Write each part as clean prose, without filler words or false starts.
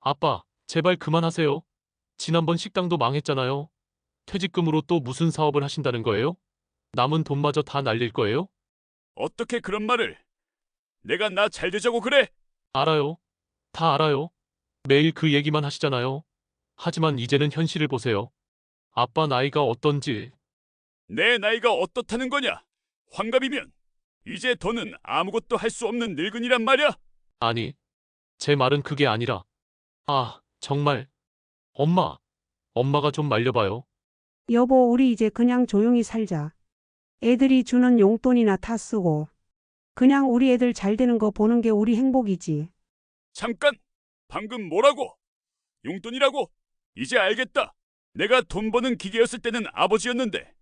아빠, 제발 그만하세요. 지난번 식당도 망했잖아요. 퇴직금으로 또 무슨 사업을 하신다는 거예요? 남은 돈마저 다 날릴 거예요? 어떻게 그런 말을? 내가 나 잘 되자고 그래? 알아요. 다 알아요. 매일 그 얘기만 하시잖아요. 하지만 이제는 현실을 보세요. 아빠 나이가 어떤지. 내 나이가 어떻다는 거냐? 환갑이면 이제 더는 아무것도 할 수 없는 늙은이란 말이야? 아니, 제 말은 그게 아니라. 아, 정말. 엄마가 좀 말려봐요. 여보, 우리 이제 그냥 조용히 살자. 애들이 주는 용돈이나 다 쓰고. 그냥 우리 애들 잘 되는 거 보는 게 우리 행복이지. 잠깐! 방금 뭐라고? 용돈이라고? 이제 알겠다. 내가 돈 버는 기계였을 때는 아버지였는데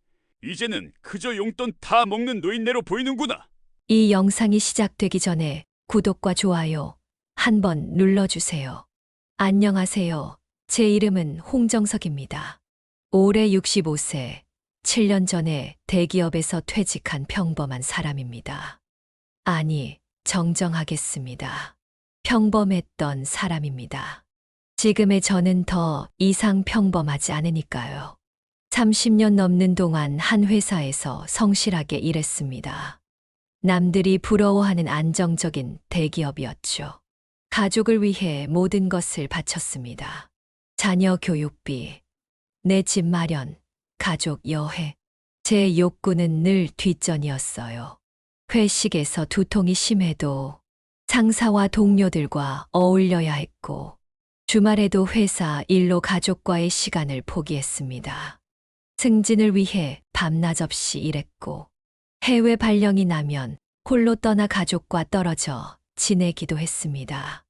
이제는 그저 용돈 다 먹는 노인네로 보이는구나. 이 영상이 시작되기 전에 구독과 좋아요 한번 눌러주세요. 안녕하세요. 제 이름은 홍정석입니다. 올해 65세, 7년 전에 대기업에서 퇴직한 평범한 사람입니다. 아니, 정정하겠습니다. 평범했던 사람입니다. 지금의 저는 더 이상 평범하지 않으니까요. 30년 넘는 동안 한 회사에서 성실하게 일했습니다. 남들이 부러워하는 안정적인 대기업이었죠. 가족을 위해 모든 것을 바쳤습니다. 자녀 교육비, 내 집 마련, 가족 여행. 제 욕구는 늘 뒷전이었어요. 회식에서 두통이 심해도 상사와 동료들과 어울려야 했고, 주말에도 회사 일로 가족과의 시간을 포기했습니다. 승진을 위해 밤낮 없이 일했고, 해외 발령이 나면 홀로 떠나 가족과 떨어져 지내기도 했습니다.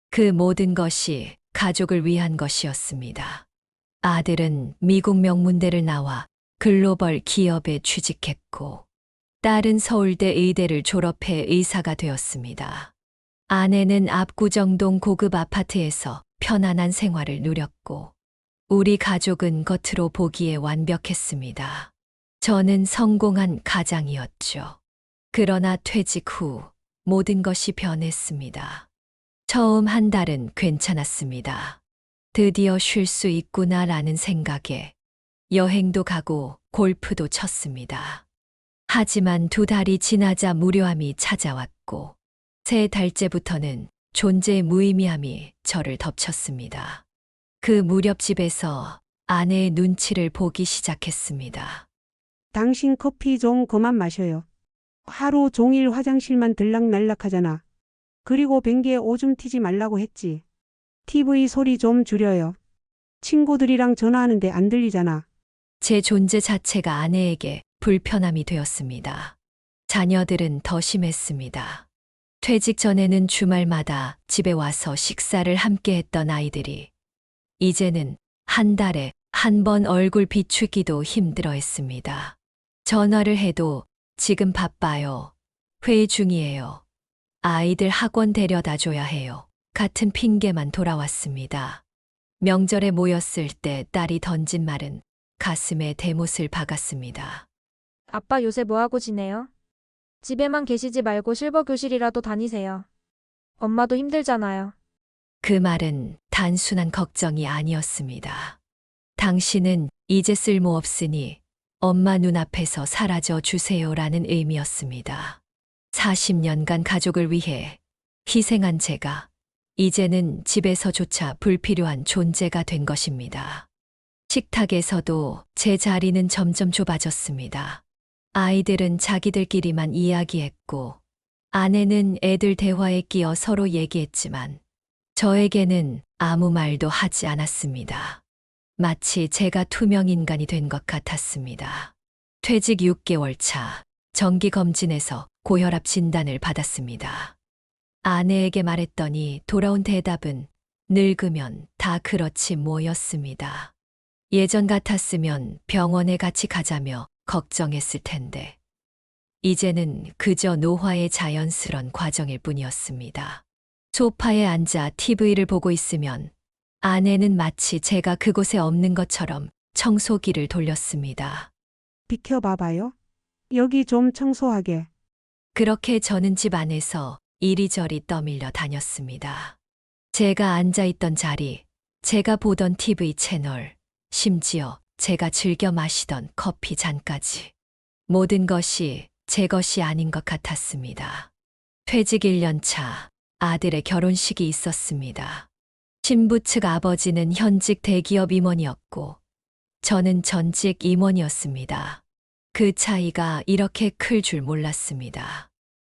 그 모든 것이 가족을 위한 것이었습니다. 아들은 미국 명문대를 나와 글로벌 기업에 취직했고, 딸은 서울대 의대를 졸업해 의사가 되었습니다. 아내는 압구정동 고급 아파트에서 편안한 생활을 누렸고, 우리 가족은 겉으로 보기에 완벽했습니다. 저는 성공한 가장이었죠. 그러나 퇴직 후 모든 것이 변했습니다. 처음 한 달은 괜찮았습니다. 드디어 쉴 수 있구나라는 생각에 여행도 가고 골프도 쳤습니다. 하지만 2달이 지나자 무료함이 찾아왔고, 3달째부터는 존재의 무의미함이 저를 덮쳤습니다. 그 무렵집에서 아내의 눈치를 보기 시작했습니다. 당신 커피 좀 그만 마셔요. 하루 종일 화장실만 들락날락 하잖아. 그리고 뱅기에 오줌 튀지 말라고 했지. TV 소리 좀 줄여요. 친구들이랑 전화하는데 안 들리잖아. 제 존재 자체가 아내에게 불편함이 되었습니다. 자녀들은 더 심했습니다. 퇴직 전에는 주말마다 집에 와서 식사를 함께 했던 아이들이 이제는 한 달에 한 번 얼굴 비추기도 힘들어 했습니다. 전화를 해도 지금 바빠요. 회의 중이에요. 아이들 학원 데려다 줘야 해요. 같은 핑계만 돌아왔습니다. 명절에 모였을 때 딸이 던진 말은 가슴에 대못을 박았습니다. 아빠 요새 뭐하고 지내요? 집에만 계시지 말고 실버 교실이라도 다니세요. 엄마도 힘들잖아요. 그 말은 단순한 걱정이 아니었습니다. 당신은 이제 쓸모없으니 엄마 눈앞에서 사라져 주세요라는 의미였습니다. 40년간 가족을 위해 희생한 제가 이제는 집에서조차 불필요한 존재가 된 것입니다. 식탁에서도 제 자리는 점점 좁아졌습니다. 아이들은 자기들끼리만 이야기했고, 아내는 애들 대화에 끼어 서로 얘기했지만, 저에게는 아무 말도 하지 않았습니다. 마치 제가 투명인간이 된 것 같았습니다. 퇴직 6개월 차, 정기검진에서 고혈압 진단을 받았습니다. 아내에게 말했더니 돌아온 대답은 늙으면 다 그렇지 뭐였습니다. 예전 같았으면 병원에 같이 가자며 걱정했을 텐데, 이제는 그저 노화의 자연스런 과정일 뿐이었습니다. 소파에 앉아 TV를 보고 있으면 아내는 마치 제가 그곳에 없는 것처럼 청소기를 돌렸습니다. 비켜봐봐요. 여기 좀 청소하게. 그렇게 저는 집 안에서 이리저리 떠밀려 다녔습니다. 제가 앉아 있던 자리, 제가 보던 TV 채널, 심지어 제가 즐겨 마시던 커피 잔까지. 모든 것이 제 것이 아닌 것 같았습니다. 퇴직 1년 차 아들의 결혼식이 있었습니다. 신부 측 아버지는 현직 대기업 임원이었고 저는 전직 임원이었습니다. 그 차이가 이렇게 클 줄 몰랐습니다.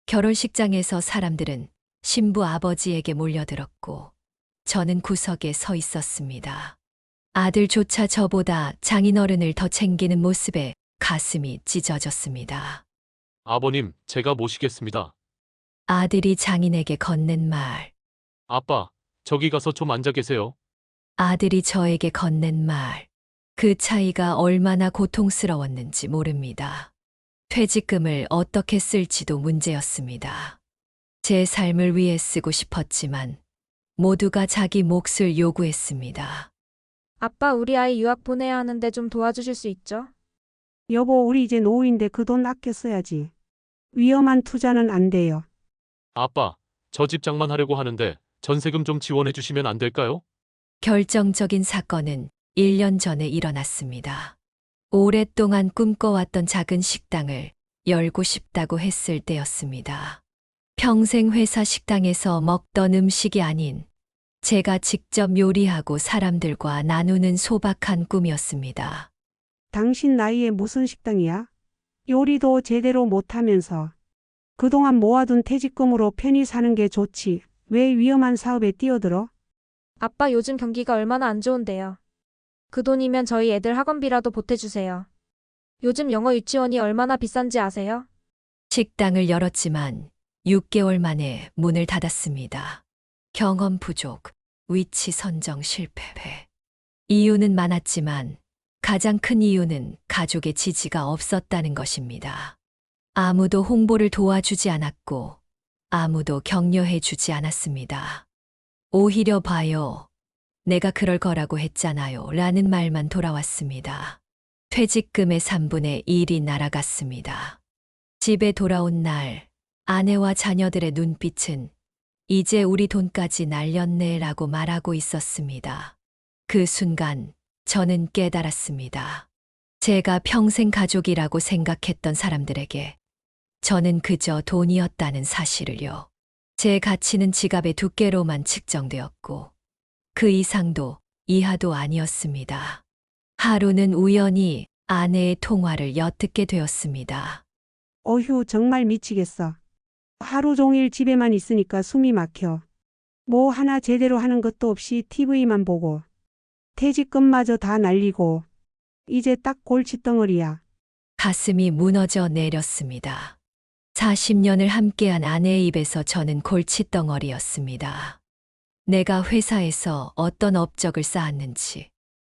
결혼식장에서 사람들은 신부 아버지에게 몰려들었고 저는 구석에 서 있었습니다. 아들조차 저보다 장인어른을 더 챙기는 모습에 가슴이 찢어졌습니다. 아버님, 제가 모시겠습니다. 아들이 장인에게 건넨 말, 아빠, 저기 가서 좀 앉아 계세요. 아들이 저에게 건넨 말, 그 차이가 얼마나 고통스러웠는지 모릅니다. 퇴직금을 어떻게 쓸지도 문제였습니다. 제 삶을 위해 쓰고 싶었지만 모두가 자기 몫을 요구했습니다. 아빠, 우리 아이 유학 보내야 하는데 좀 도와주실 수 있죠? 여보, 우리 이제 노후인데 그 돈 아껴 써야지. 위험한 투자는 안 돼요. 아빠, 저 집 장만하려고 하는데 전세금 좀 지원해 주시면 안 될까요? 결정적인 사건은 1년 전에 일어났습니다. 오랫동안 꿈꿔왔던 작은 식당을 열고 싶다고 했을 때였습니다. 평생 회사 식당에서 먹던 음식이 아닌 제가 직접 요리하고 사람들과 나누는 소박한 꿈이었습니다. 당신 나이에 무슨 식당이야? 요리도 제대로 못하면서. 그동안 모아둔 퇴직금으로 편히 사는 게 좋지. 왜 위험한 사업에 뛰어들어? 아빠, 요즘 경기가 얼마나 안 좋은데요. 그 돈이면 저희 애들 학원비라도 보태주세요. 요즘 영어 유치원이 얼마나 비싼지 아세요? 식당을 열었지만 6개월 만에 문을 닫았습니다. 경험 부족, 위치 선정 실패. 이유는 많았지만 가장 큰 이유는 가족의 지지가 없었다는 것입니다. 아무도 홍보를 도와주지 않았고 아무도 격려해 주지 않았습니다. 오히려 봐요. 내가 그럴 거라고 했잖아요. 라는 말만 돌아왔습니다. 퇴직금의 3분의 1이 날아갔습니다. 집에 돌아온 날 아내와 자녀들의 눈빛은 이제 우리 돈까지 날렸네 라고 말하고 있었습니다. 그 순간 저는 깨달았습니다. 제가 평생 가족이라고 생각했던 사람들에게 저는 그저 돈이었다는 사실을요. 제 가치는 지갑의 두께로만 측정되었고 그 이상도 이하도 아니었습니다. 하루는 우연히 아내의 통화를 엿듣게 되었습니다. 어휴, 정말 미치겠어. 하루 종일 집에만 있으니까 숨이 막혀. 뭐 하나 제대로 하는 것도 없이 TV만 보고. 퇴직금마저 다 날리고. 이제 딱 골칫덩어리야. 가슴이 무너져 내렸습니다. 40년을 함께한 아내의 입에서 저는 골칫덩어리였습니다. 내가 회사에서 어떤 업적을 쌓았는지,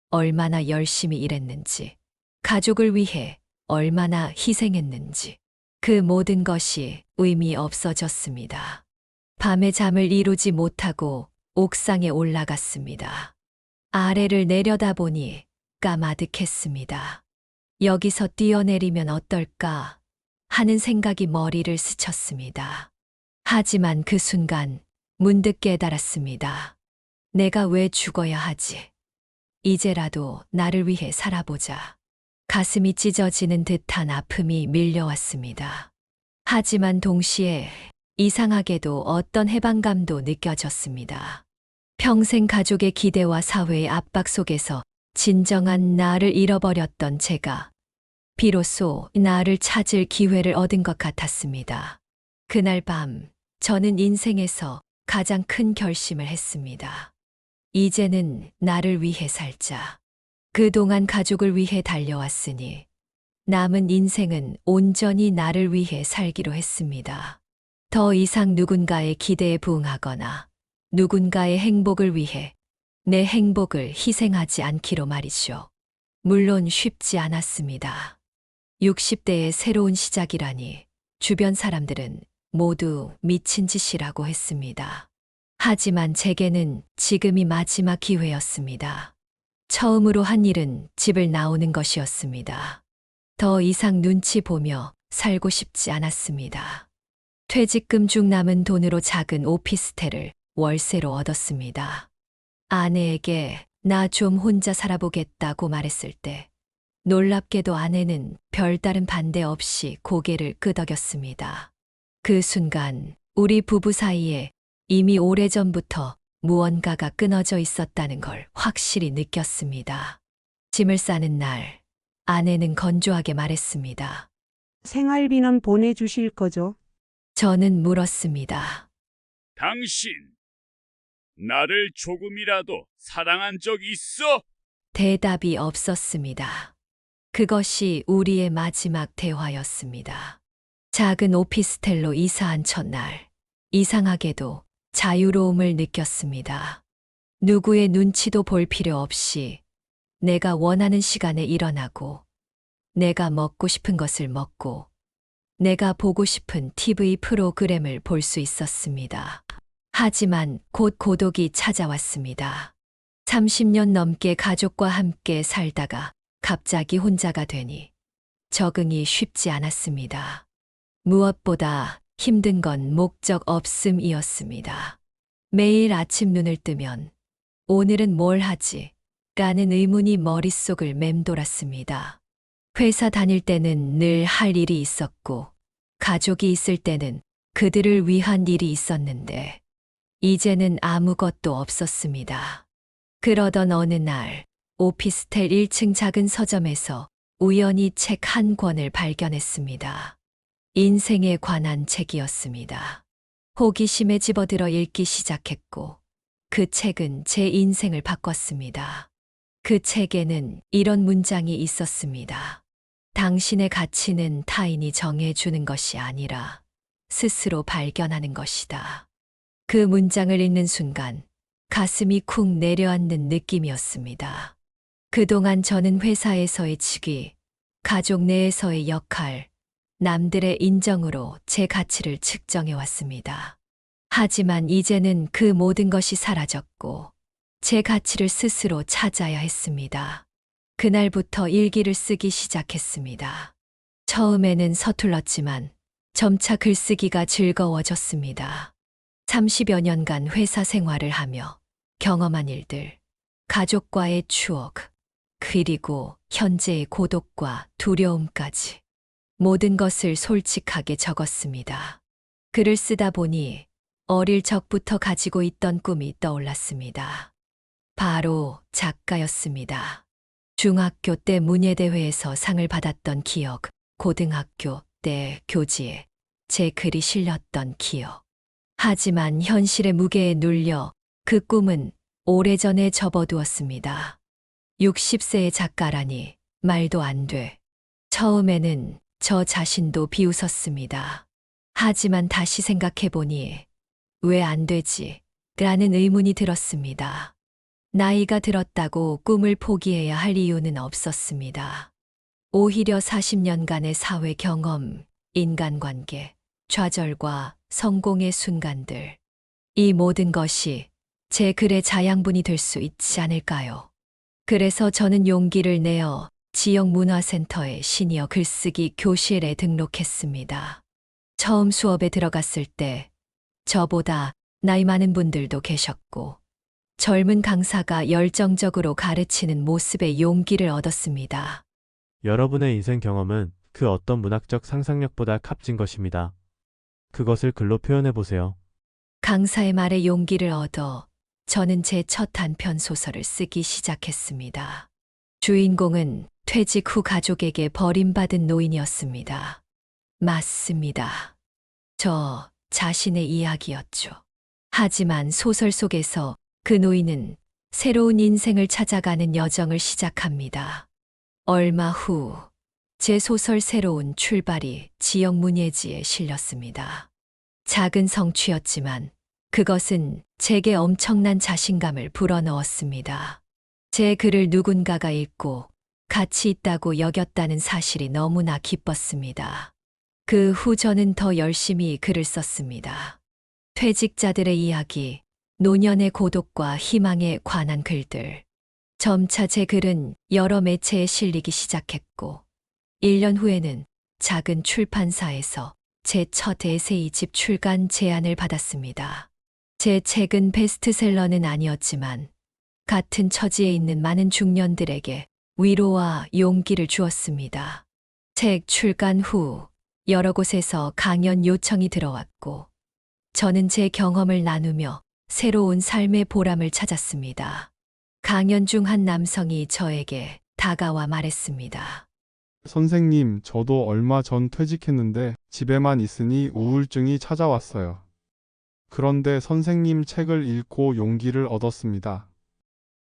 얼마나 열심히 일했는지, 가족을 위해 얼마나 희생했는지, 그 모든 것이 의미 없어졌습니다. 밤에 잠을 이루지 못하고 옥상에 올라갔습니다. 아래를 내려다보니 까마득했습니다. 여기서 뛰어내리면 어떨까 하는 생각이 머리를 스쳤습니다. 하지만 그 순간 문득 깨달았습니다. 내가 왜 죽어야 하지? 이제라도 나를 위해 살아보자. 가슴이 찢어지는 듯한 아픔이 밀려왔습니다. 하지만 동시에 이상하게도 어떤 해방감도 느껴졌습니다. 평생 가족의 기대와 사회의 압박 속에서 진정한 나를 잃어버렸던 제가 비로소 나를 찾을 기회를 얻은 것 같았습니다. 그날 밤 저는 인생에서 가장 큰 결심을 했습니다. 이제는 나를 위해 살자. 그동안 가족을 위해 달려왔으니 남은 인생은 온전히 나를 위해 살기로 했습니다. 더 이상 누군가의 기대에 부응하거나 누군가의 행복을 위해 내 행복을 희생하지 않기로 말이죠. 물론 쉽지 않았습니다. 60대의 새로운 시작이라니 주변 사람들은 모두 미친 짓이라고 했습니다. 하지만 제게는 지금이 마지막 기회였습니다. 처음으로 한 일은 집을 나오는 것이었습니다. 더 이상 눈치 보며 살고 싶지 않았습니다. 퇴직금 중 남은 돈으로 작은 오피스텔을 월세로 얻었습니다. 아내에게 나 좀 혼자 살아보겠다고 말했을 때 놀랍게도 아내는 별다른 반대 없이 고개를 끄덕였습니다. 그 순간 우리 부부 사이에 이미 오래전부터 무언가가 끊어져 있었다는 걸 확실히 느꼈습니다. 짐을 싸는 날, 아내는 건조하게 말했습니다. 생활비는 보내주실 거죠? 저는 물었습니다. 당신, 나를 조금이라도 사랑한 적 있어? 대답이 없었습니다. 그것이 우리의 마지막 대화였습니다. 작은 오피스텔로 이사한 첫날, 이상하게도 자유로움을 느꼈습니다. 누구의 눈치도 볼 필요 없이 내가 원하는 시간에 일어나고, 내가 먹고 싶은 것을 먹고, 내가 보고 싶은 TV 프로그램을 볼 수 있었습니다. 하지만 곧 고독이 찾아왔습니다. 30년 넘게 가족과 함께 살다가 갑자기 혼자가 되니 적응이 쉽지 않았습니다. 무엇보다 힘든 건 목적 없음이었습니다. 매일 아침 눈을 뜨면 오늘은 뭘 하지? 라는 의문이 머릿속을 맴돌았습니다. 회사 다닐 때는 늘 할 일이 있었고, 가족이 있을 때는 그들을 위한 일이 있었는데, 이제는 아무것도 없었습니다. 그러던 어느 날, 오피스텔 1층 작은 서점에서 우연히 책 한 권을 발견했습니다. 인생에 관한 책이었습니다. 호기심에 집어들어 읽기 시작했고, 그 책은 제 인생을 바꿨습니다. 그 책에는 이런 문장이 있었습니다. 당신의 가치는 타인이 정해주는 것이 아니라 스스로 발견하는 것이다. 그 문장을 읽는 순간 가슴이 쿵 내려앉는 느낌이었습니다. 그동안 저는 회사에서의 직위, 가족 내에서의 역할, 남들의 인정으로 제 가치를 측정해 왔습니다. 하지만 이제는 그 모든 것이 사라졌고 제 가치를 스스로 찾아야 했습니다. 그날부터 일기를 쓰기 시작했습니다. 처음에는 서툴렀지만 점차 글쓰기가 즐거워졌습니다. 30여 년간 회사 생활을 하며 경험한 일들, 가족과의 추억, 그리고 현재의 고독과 두려움까지 모든 것을 솔직하게 적었습니다. 글을 쓰다 보니 어릴 적부터 가지고 있던 꿈이 떠올랐습니다. 바로 작가였습니다. 중학교 때 문예대회에서 상을 받았던 기억, 고등학교 때 교지에 제 글이 실렸던 기억. 하지만 현실의 무게에 눌려 그 꿈은 오래전에 접어두었습니다. 60세의 작가라니 말도 안 돼. 처음에는 저 자신도 비웃었습니다. 하지만 다시 생각해보니 왜 안 되지? 라는 의문이 들었습니다. 나이가 들었다고 꿈을 포기해야 할 이유는 없었습니다. 오히려 40년간의 사회 경험, 인간관계, 좌절과 성공의 순간들, 이 모든 것이 제 글의 자양분이 될 수 있지 않을까요? 그래서 저는 용기를 내어 지역 문화센터의 시니어 글쓰기 교실에 등록했습니다. 처음 수업에 들어갔을 때 저보다 나이 많은 분들도 계셨고 젊은 강사가 열정적으로 가르치는 모습에 용기를 얻었습니다. 여러분의 인생 경험은 그 어떤 문학적 상상력보다 값진 것입니다. 그것을 글로 표현해 보세요. 강사의 말에 용기를 얻어 저는 제 첫 단편 소설을 쓰기 시작했습니다. 주인공은 퇴직 후 가족에게 버림받은 노인이었습니다. 맞습니다. 저 자신의 이야기였죠. 하지만 소설 속에서 그 노인은 새로운 인생을 찾아가는 여정을 시작합니다. 얼마 후 제 소설 새로운 출발이 지역 문예지에 실렸습니다. 작은 성취였지만 그것은 제게 엄청난 자신감을 불어넣었습니다. 제 글을 누군가가 읽고 가치 있다고 여겼다는 사실이 너무나 기뻤습니다. 그 후 저는 더 열심히 글을 썼습니다. 퇴직자들의 이야기, 노년의 고독과 희망에 관한 글들. 점차 제 글은 여러 매체에 실리기 시작했고 1년 후에는 작은 출판사에서 제 첫 에세이집 출간 제안을 받았습니다. 제 책은 베스트셀러는 아니었지만 같은 처지에 있는 많은 중년들에게 위로와 용기를 주었습니다. 책 출간 후 여러 곳에서 강연 요청이 들어왔고 저는 제 경험을 나누며 새로운 삶의 보람을 찾았습니다. 강연 중 한 남성이 저에게 다가와 말했습니다. 선생님, 저도 얼마 전 퇴직했는데 집에만 있으니 우울증이 찾아왔어요. 그런데 선생님 책을 읽고 용기를 얻었습니다.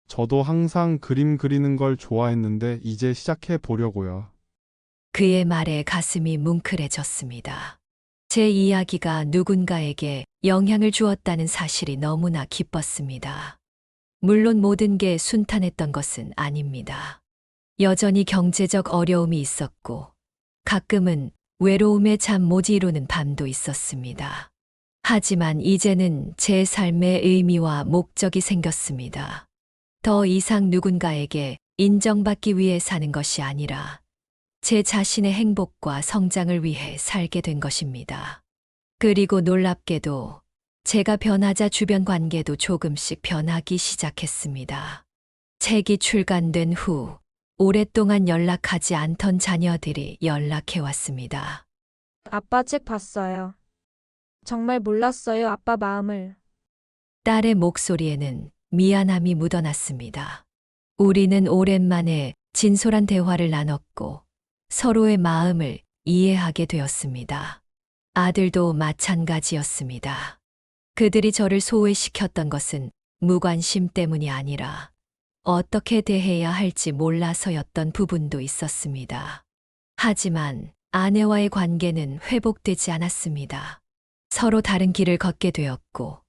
저도 항상 그림 그리는 걸 좋아했는데 이제 시작해 보려고요. 그의 말에 가슴이 뭉클해졌습니다. 제 이야기가 누군가에게 영향을 주었다는 사실이 너무나 기뻤습니다. 물론 모든 게 순탄했던 것은 아닙니다. 여전히 경제적 어려움이 있었고 가끔은 외로움에 잠 못 이루는 밤도 있었습니다. 하지만 이제는 제 삶의 의미와 목적이 생겼습니다. 더 이상 누군가에게 인정받기 위해 사는 것이 아니라 제 자신의 행복과 성장을 위해 살게 된 것입니다. 그리고 놀랍게도 제가 변하자 주변 관계도 조금씩 변하기 시작했습니다. 책이 출간된 후 오랫동안 연락하지 않던 자녀들이 연락해 왔습니다. 아빠 책 봤어요. 정말 몰랐어요, 아빠 마음을. 딸의 목소리에는 미안함이 묻어났습니다. 우리는 오랜만에 진솔한 대화를 나눴고 서로의 마음을 이해하게 되었습니다. 아들도 마찬가지였습니다. 그들이 저를 소외시켰던 것은 무관심 때문이 아니라 어떻게 대해야 할지 몰라서였던 부분도 있었습니다. 하지만 아내와의 관계는 회복되지 않았습니다. 서로 다른 길을 걷게 되었고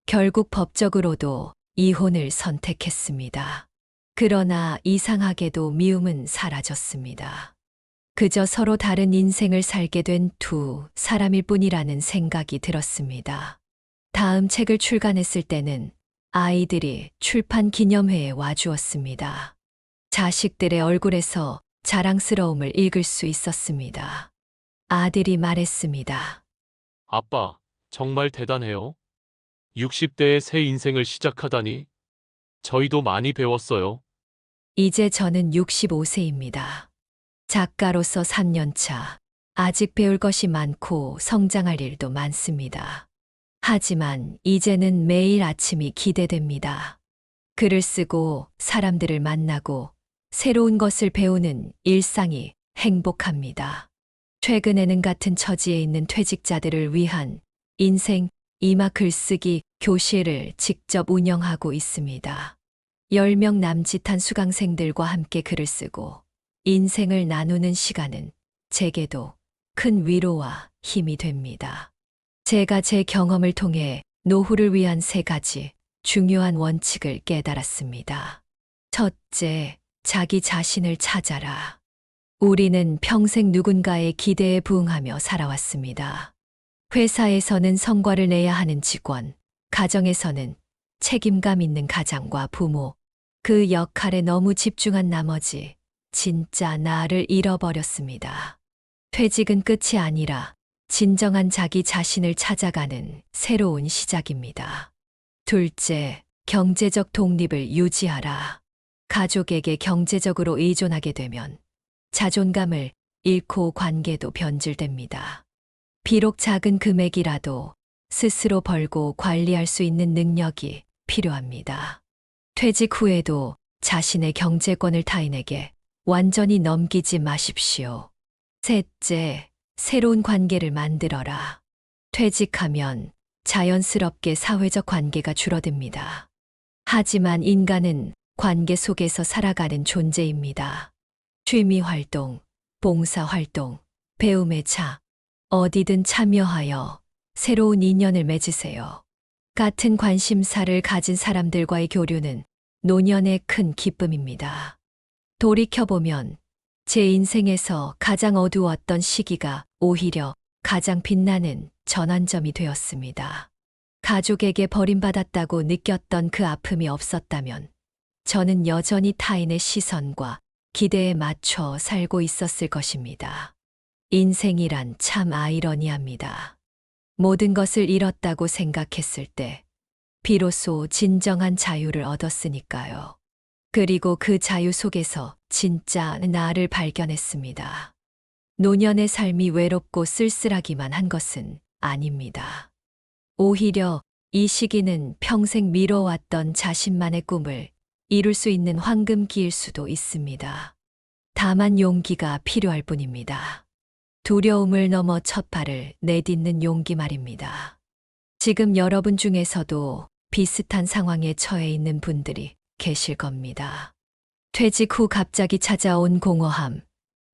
결국 법적으로도 이혼을 선택했습니다. 그러나 이상하게도 미움은 사라졌습니다. 그저 서로 다른 인생을 살게 된 두 사람일 뿐이라는 생각이 들었습니다. 다음 책을 출간했을 때는 아이들이 출판 기념회에 와주었습니다. 자식들의 얼굴에서 자랑스러움을 읽을 수 있었습니다. 아들이 말했습니다. 아빠, 정말 대단해요. 60대에 새 인생을 시작하다니. 저희도 많이 배웠어요. 이제 저는 65세입니다. 작가로서 3년 차. 아직 배울 것이 많고 성장할 일도 많습니다. 하지만 이제는 매일 아침이 기대됩니다. 글을 쓰고 사람들을 만나고 새로운 것을 배우는 일상이 행복합니다. 최근에는 같은 처지에 있는 퇴직자들을 위한 인생 이마 글쓰기 교실을 직접 운영하고 있습니다. 10명 남짓한 수강생들과 함께 글을 쓰고 인생을 나누는 시간은 제게도 큰 위로와 힘이 됩니다. 제가 제 경험을 통해 노후를 위한 3가지 중요한 원칙을 깨달았습니다. 첫째, 자기 자신을 찾아라. 우리는 평생 누군가의 기대에 부응하며 살아왔습니다. 회사에서는 성과를 내야 하는 직원, 가정에서는 책임감 있는 가장과 부모, 그 역할에 너무 집중한 나머지 진짜 나를 잃어버렸습니다. 퇴직은 끝이 아니라 진정한 자기 자신을 찾아가는 새로운 시작입니다. 둘째, 경제적 독립을 유지하라. 가족에게 경제적으로 의존하게 되면 자존감을 잃고 관계도 변질됩니다. 비록 작은 금액이라도 스스로 벌고 관리할 수 있는 능력이 필요합니다. 퇴직 후에도 자신의 경제권을 타인에게 완전히 넘기지 마십시오. 셋째, 새로운 관계를 만들어라. 퇴직하면 자연스럽게 사회적 관계가 줄어듭니다. 하지만 인간은 관계 속에서 살아가는 존재입니다. 취미 활동, 봉사 활동, 배움의 차, 어디든 참여하여 새로운 인연을 맺으세요. 같은 관심사를 가진 사람들과의 교류는 노년의 큰 기쁨입니다. 돌이켜보면 제 인생에서 가장 어두웠던 시기가 오히려 가장 빛나는 전환점이 되었습니다. 가족에게 버림받았다고 느꼈던 그 아픔이 없었다면 저는 여전히 타인의 시선과 기대에 맞춰 살고 있었을 것입니다. 인생이란 참 아이러니합니다. 모든 것을 잃었다고 생각했을 때 비로소 진정한 자유를 얻었으니까요. 그리고 그 자유 속에서 진짜 나를 발견했습니다. 노년의 삶이 외롭고 쓸쓸하기만 한 것은 아닙니다. 오히려 이 시기는 평생 미뤄왔던 자신만의 꿈을 이룰 수 있는 황금기일 수도 있습니다. 다만 용기가 필요할 뿐입니다. 두려움을 넘어 첫 발을 내딛는 용기 말입니다. 지금 여러분 중에서도 비슷한 상황에 처해 있는 분들이 계실 겁니다. 퇴직 후 갑자기 찾아온 공허함,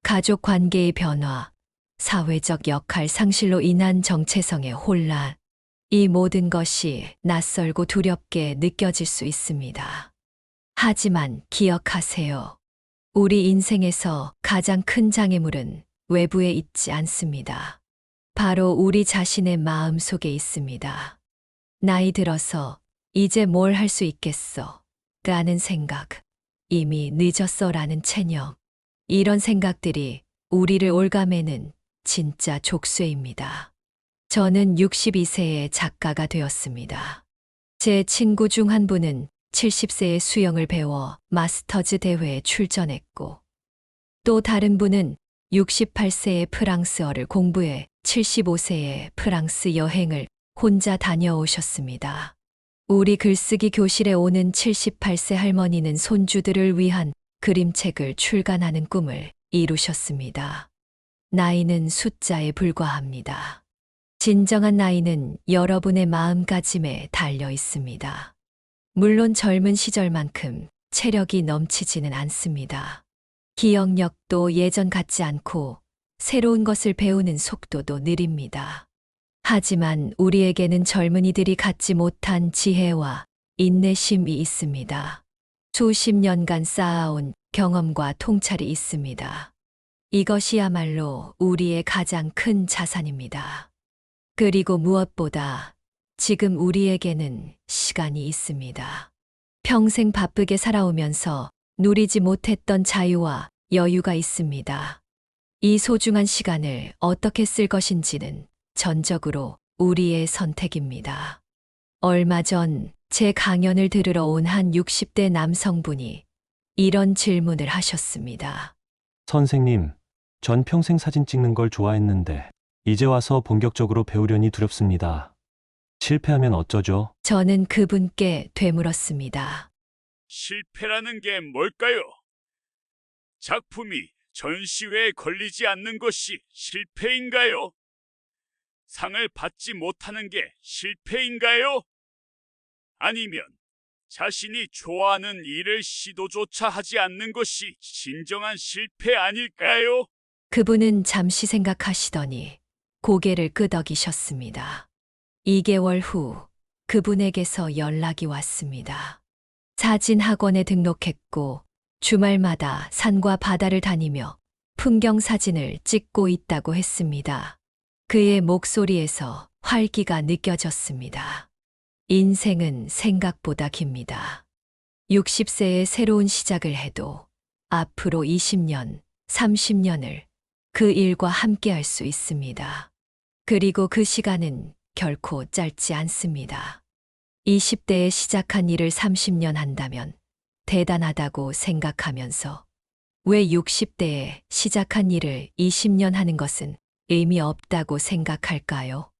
가족 관계의 변화, 사회적 역할 상실로 인한 정체성의 혼란, 이 모든 것이 낯설고 두렵게 느껴질 수 있습니다. 하지만 기억하세요. 우리 인생에서 가장 큰 장애물은 외부에 있지 않습니다. 바로 우리 자신의 마음 속에 있습니다. 나이 들어서 이제 뭘 할 수 있겠어? 라는 생각, 이미 늦었어 라는 체념, 이런 생각들이 우리를 올가매는 진짜 족쇄입니다. 저는 62세에 작가가 되었습니다. 제 친구 중 한 분은 70세에 수영을 배워 마스터즈 대회에 출전했고, 또 다른 분은 68세에 프랑스어를 공부해 75세에 프랑스 여행을 혼자 다녀오셨습니다. 우리 글쓰기 교실에 오는 78세 할머니는 손주들을 위한 그림책을 출간하는 꿈을 이루셨습니다. 나이는 숫자에 불과합니다. 진정한 나이는 여러분의 마음가짐에 달려 있습니다. 물론 젊은 시절만큼 체력이 넘치지는 않습니다. 기억력도 예전 같지 않고 새로운 것을 배우는 속도도 느립니다. 하지만 우리에게는 젊은이들이 갖지 못한 지혜와 인내심이 있습니다. 수십 년간 쌓아온 경험과 통찰이 있습니다. 이것이야말로 우리의 가장 큰 자산입니다. 그리고 무엇보다 지금 우리에게는 시간이 있습니다. 평생 바쁘게 살아오면서 누리지 못했던 자유와 여유가 있습니다. 이 소중한 시간을 어떻게 쓸 것인지는 전적으로 우리의 선택입니다. 얼마 전 제 강연을 들으러 온 한 60대 남성분이 이런 질문을 하셨습니다. 선생님, 전 평생 사진 찍는 걸 좋아했는데 이제 와서 본격적으로 배우려니 두렵습니다. 실패하면 어쩌죠? 저는 그분께 되물었습니다. 실패라는 게 뭘까요? 작품이 전시회에 걸리지 않는 것이 실패인가요? 상을 받지 못하는 게 실패인가요? 아니면 자신이 좋아하는 일을 시도조차 하지 않는 것이 진정한 실패 아닐까요? 그분은 잠시 생각하시더니 고개를 끄덕이셨습니다. 2개월 후 그분에게서 연락이 왔습니다. 사진 학원에 등록했고 주말마다 산과 바다를 다니며 풍경 사진을 찍고 있다고 했습니다. 그의 목소리에서 활기가 느껴졌습니다. 인생은 생각보다 깁니다. 60세에 새로운 시작을 해도 앞으로 20년, 30년을 그 일과 함께 할 수 있습니다. 그리고 그 시간은 결코 짧지 않습니다. 20대에 시작한 일을 30년 한다면 대단하다고 생각하면서 왜 60대에 시작한 일을 20년 하는 것은 의미 없다고 생각할까요?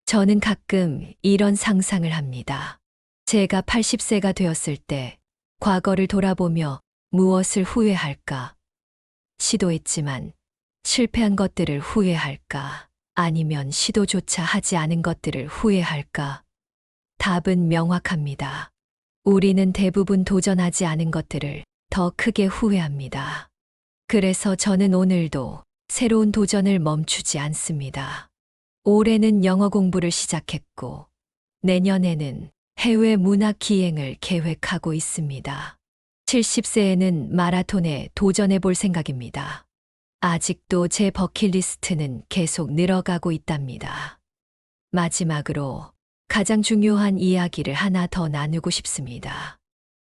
저는 가끔 이런 상상을 합니다. 제가 80세가 되었을 때 과거를 돌아보며 무엇을 후회할까? 시도했지만 실패한 것들을 후회할까? 아니면 시도조차 하지 않은 것들을 후회할까? 답은 명확합니다. 우리는 대부분 도전하지 않은 것들을 더 크게 후회합니다. 그래서 저는 오늘도 새로운 도전을 멈추지 않습니다. 올해는 영어 공부를 시작했고 내년에는 해외 문학 기행을 계획하고 있습니다. 70세에는 마라톤에 도전해 볼 생각입니다. 아직도 제 버킷리스트는 계속 늘어가고 있답니다. 마지막으로 가장 중요한 이야기를 하나 더 나누고 싶습니다.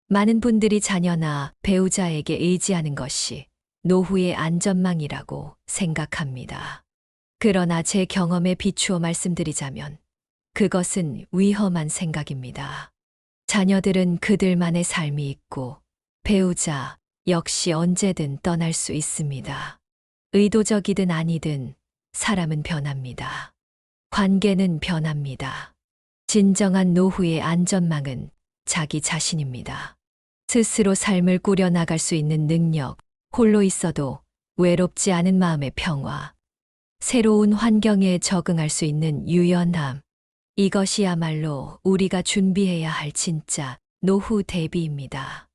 많은 분들이 자녀나 배우자에게 의지하는 것이 노후의 안전망이라고 생각합니다. 그러나 제 경험에 비추어 말씀드리자면 그것은 위험한 생각입니다. 자녀들은 그들만의 삶이 있고 배우자 역시 언제든 떠날 수 있습니다. 의도적이든 아니든 사람은 변합니다. 관계는 변합니다. 진정한 노후의 안전망은 자기 자신입니다. 스스로 삶을 꾸려나갈 수 있는 능력, 홀로 있어도 외롭지 않은 마음의 평화, 새로운 환경에 적응할 수 있는 유연함, 이것이야말로 우리가 준비해야 할 진짜 노후 대비입니다.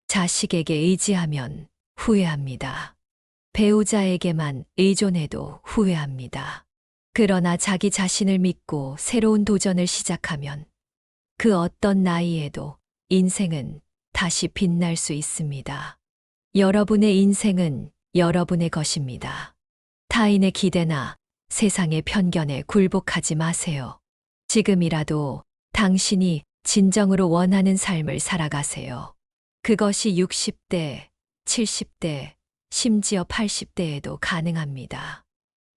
자식에게 의지하면 후회합니다. 배우자에게만 의존해도 후회합니다. 그러나 자기 자신을 믿고 새로운 도전을 시작하면 그 어떤 나이에도 인생은 다시 빛날 수 있습니다. 여러분의 인생은 여러분의 것입니다. 타인의 기대나 세상의 편견에 굴복하지 마세요. 지금이라도 당신이 진정으로 원하는 삶을 살아가세요. 그것이 60대, 70대, 심지어 80대에도 가능합니다.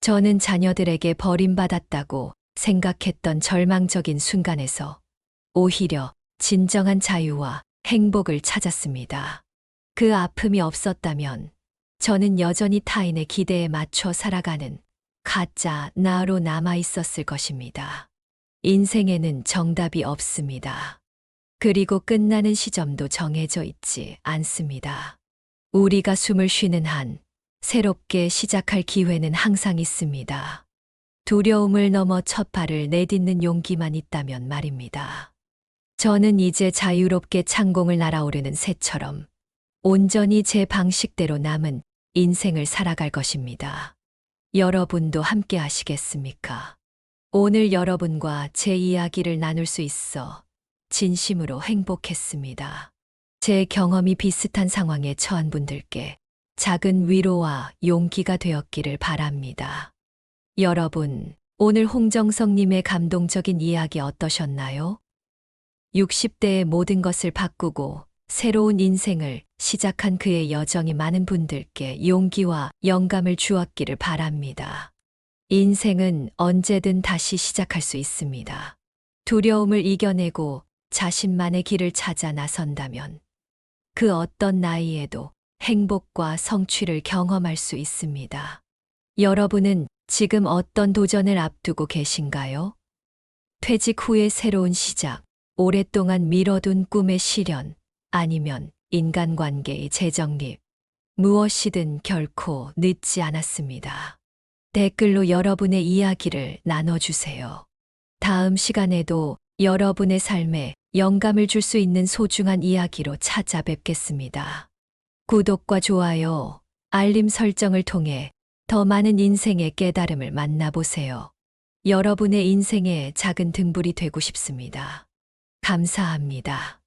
저는 자녀들에게 버림받았다고 생각했던 절망적인 순간에서 오히려 진정한 자유와 행복을 찾았습니다. 그 아픔이 없었다면 저는 여전히 타인의 기대에 맞춰 살아가는 가짜 나로 남아 있었을 것입니다. 인생에는 정답이 없습니다. 그리고 끝나는 시점도 정해져 있지 않습니다. 우리가 숨을 쉬는 한 새롭게 시작할 기회는 항상 있습니다. 두려움을 넘어 첫 발을 내딛는 용기만 있다면 말입니다. 저는 이제 자유롭게 창공을 날아오르는 새처럼 온전히 제 방식대로 남은 인생을 살아갈 것입니다. 여러분도 함께 하시겠습니까? 오늘 여러분과 제 이야기를 나눌 수 있어 진심으로 행복했습니다. 제 경험이 비슷한 상황에 처한 분들께 작은 위로와 용기가 되었기를 바랍니다. 여러분, 오늘 홍정성님의 감동적인 이야기 어떠셨나요? 60대의 모든 것을 바꾸고 새로운 인생을 시작한 그의 여정이 많은 분들께 용기와 영감을 주었기를 바랍니다. 인생은 언제든 다시 시작할 수 있습니다. 두려움을 이겨내고 자신만의 길을 찾아 나선다면 그 어떤 나이에도 행복과 성취를 경험할 수 있습니다. 여러분은 지금 어떤 도전을 앞두고 계신가요? 퇴직 후의 새로운 시작, 오랫동안 미뤄둔 꿈의 실현, 아니면 인간관계의 재정립, 무엇이든 결코 늦지 않았습니다. 댓글로 여러분의 이야기를 나눠주세요. 다음 시간에도 여러분의 삶에 영감을 줄 수 있는 소중한 이야기로 찾아뵙겠습니다. 구독과 좋아요, 알림 설정을 통해 더 많은 인생의 깨달음을 만나보세요. 여러분의 인생의 작은 등불이 되고 싶습니다. 감사합니다.